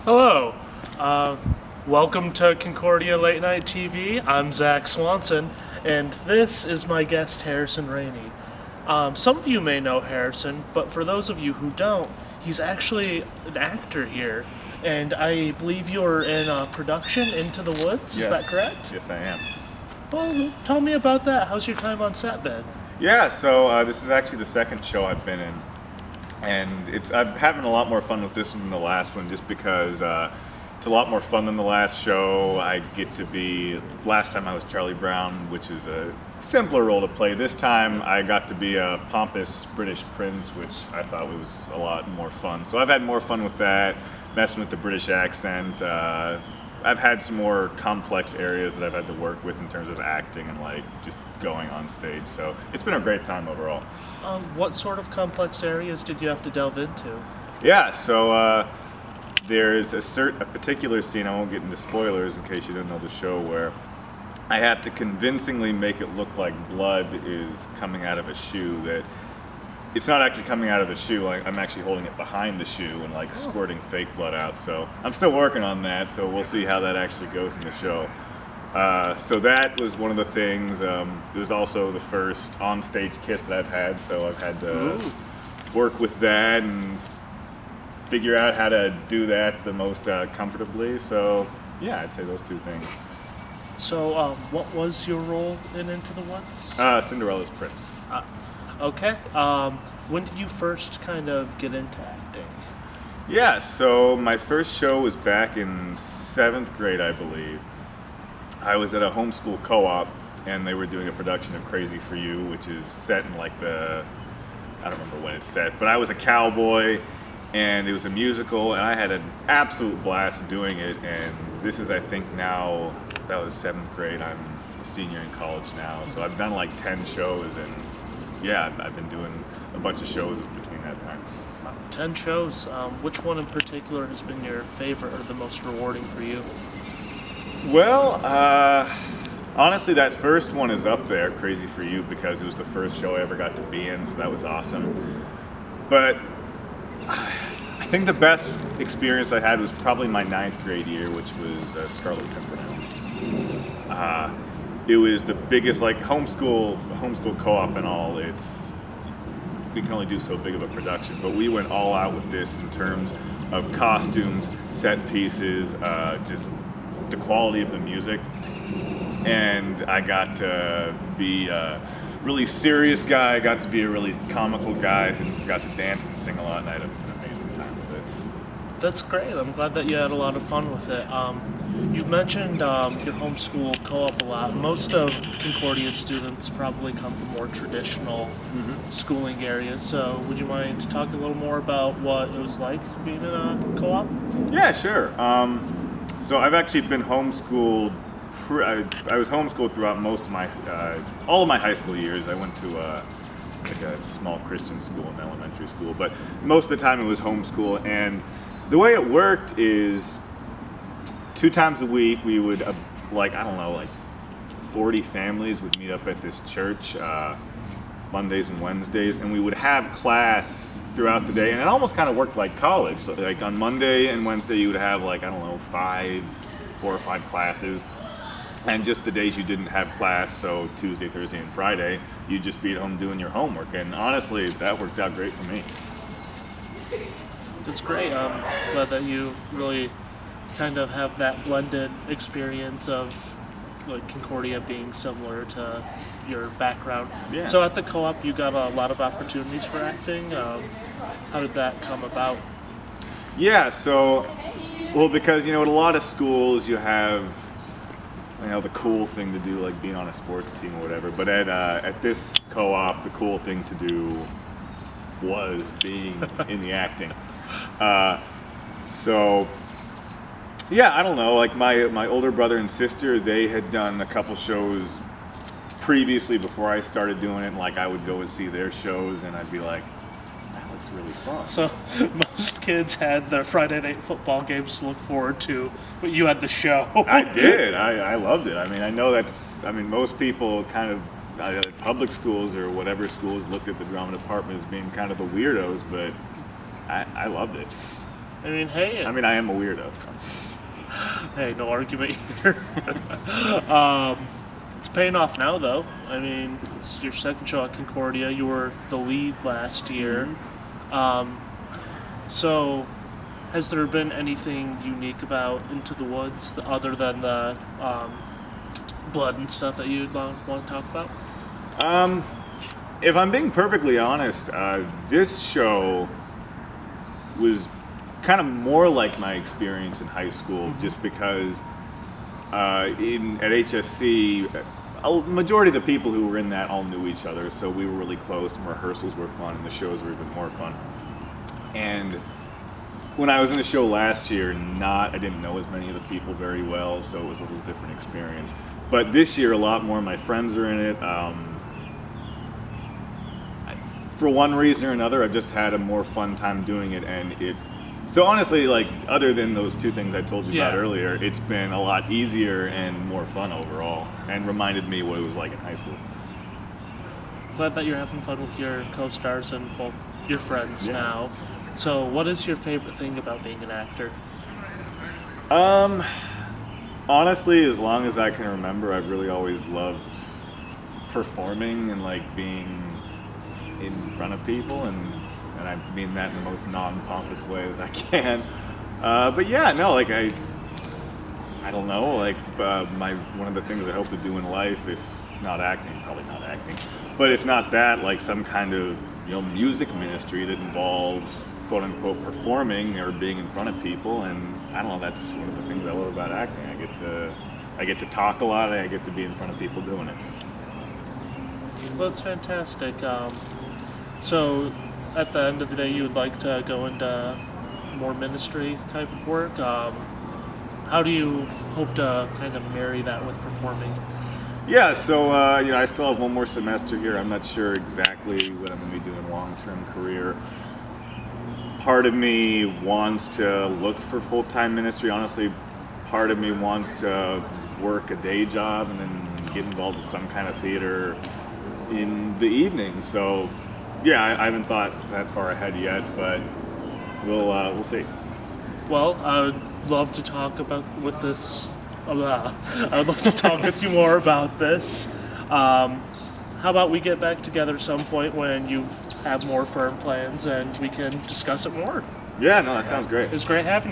Hello. Uh, Welcome to Concordia Late Night TV. I'm Zach Swanson, and this is my guest, Harrison Rainey. Some of you may know Harrison, but for those of you who don't, he's actually an actor here, and I believe you're in a production, Into the Woods. Is that correct? Yes, I am. Well, tell me about that. How's your time on set been? Yeah, so this is actually the second show I've been in, and I'm having a lot more fun with this one than the last one, just because it's a lot more fun than the last show. I get to be, last time I was Charlie Brown, which is a simpler role to play. This time I got to be a pompous British prince, which I thought was a lot more fun. So I've had more fun with that, messing with the British accent. I've had some more complex areas that I've had to work with in terms of acting and like just going on stage. So it's been a great time overall. What sort of complex areas did you have to delve into? Yeah, so there's a particular scene, I won't get into spoilers in case you didn't know the show, where I have to convincingly make it look like blood is coming out of a shoe, that it's not actually coming out of the shoe, I'm actually holding it behind the shoe and like squirting fake blood out. So I'm still working on that, so we'll see how that actually goes in the show. So that was one of the things. It was also the first on-stage kiss that I've had, so I've had to work with that and figure out how to do that the most comfortably. So yeah, I'd say those two things. So, what was your role in Into the Woods? Cinderella's prince. Okay. When did you first kind of get into acting? Yeah, so my first show was back in 7th grade, I believe. I was at a homeschool co-op, and they were doing a production of Crazy for You, which is set in like I don't remember when it's set, but I was a cowboy, and it was a musical, and I had an absolute blast doing it. And this is, I think now, that was 7th grade, I'm a senior in college now, so I've done like 10 shows, and yeah, I've been doing a bunch of shows between that time. 10 shows. Which one in particular has been your favorite or the most rewarding for you? Well, honestly, that first one is up there, Crazy for You, because it was the first show I ever got to be in, so that was awesome. But I think the best experience I had was probably my 9th grade year, which was Scarlet Pimpernel. It was the biggest, like, homeschool co-op and all. We can only do so big of a production, but we went all out with this in terms of costumes, set pieces, just the quality of the music. And I got to be a really serious guy, got to be a really comical guy, and got to dance and sing a lot, and I had an amazing time with it. That's great. I'm glad that you had a lot of fun with it. You mentioned your homeschool co-op a lot. Most of Concordia's students probably come from more traditional schooling areas. So would you mind talking a little more about what it was like being in a co-op? Yeah, sure. So I've actually been homeschooled. I was homeschooled throughout most of all of my high school years. I went to like a small Christian school in elementary school, but most of the time it was homeschool. And the way it worked is 2 times a week we would, like 40 families would meet up at this church Mondays and Wednesdays, and we would have class throughout the day, and it almost kind of worked like college. So like on Monday and Wednesday you would have 4 or 5 classes, and just the days you didn't have class, so Tuesday, Thursday, and Friday, you'd just be at home doing your homework. And honestly, that worked out great for me. That's great. I'm glad that you really kind of have that blended experience of like Concordia being similar to your background. Yeah. So at the co-op, you got a lot of opportunities for acting. How did that come about? Yeah, so, well, because, at a lot of schools you have, the cool thing to do, like being on a sports team or whatever. But at this co-op, the cool thing to do was being in the acting. So, yeah, I don't know. Like my older brother and sister, they had done a couple shows previously before I started doing it. And like I would go and see their shows, and I'd be like, "That looks really fun." So most kids had their Friday night football games to look forward to, but you had the show. I did. I loved it. I mean, I know most people kind of public schools or whatever schools looked at the drama department as being kind of the weirdos, but I loved it. I mean, hey, I mean, I am a weirdo. hey, no argument here. It's paying off now, though. I mean, it's your second show at Concordia. You were the lead last year. So, has there been anything unique about Into the Woods other than the blood and stuff that you'd want to talk about? If I'm being perfectly honest, this show was kind of more like my experience in high school, just because at HSC, a majority of the people who were in that all knew each other, so we were really close, and rehearsals were fun, and the shows were even more fun. And when I was in the show last year, I didn't know as many of the people very well, so it was a little different experience. But this year, a lot more of my friends are in it. For one reason or another, I've just had a more fun time doing it, and so honestly, like, other than those two things I told you about earlier, it's been a lot easier and more fun overall, and reminded me what it was like in high school. Glad that you're having fun with your co-stars and, well, your friends now. So, what is your favorite thing about being an actor? Honestly, as long as I can remember, I've really always loved performing and, like, being in front of people, and I mean that in the most non-pompous way as I can. But yeah, no, like, I don't know, like, one of the things I hope to do in life, if not acting, probably not acting, but if not that, like some kind of, music ministry that involves quote unquote performing or being in front of people. And I don't know, that's one of the things I love about acting. I get to talk a lot, and I get to be in front of people doing it. Well, that's fantastic. So, at the end of the day, you would like to go into more ministry type of work. How do you hope to kind of marry that with performing? Yeah, so I still have one more semester here. I'm not sure exactly what I'm going to be doing long-term career. Part of me wants to look for full-time ministry. Honestly, part of me wants to work a day job and then get involved with some kind of theater in the evening. So, yeah, I haven't thought that far ahead yet, but we'll see. Well, I would love to talk with you more about this. How about we get back together some point when you have more firm plans and we can discuss it more? Yeah, no, that sounds great. It was great having you.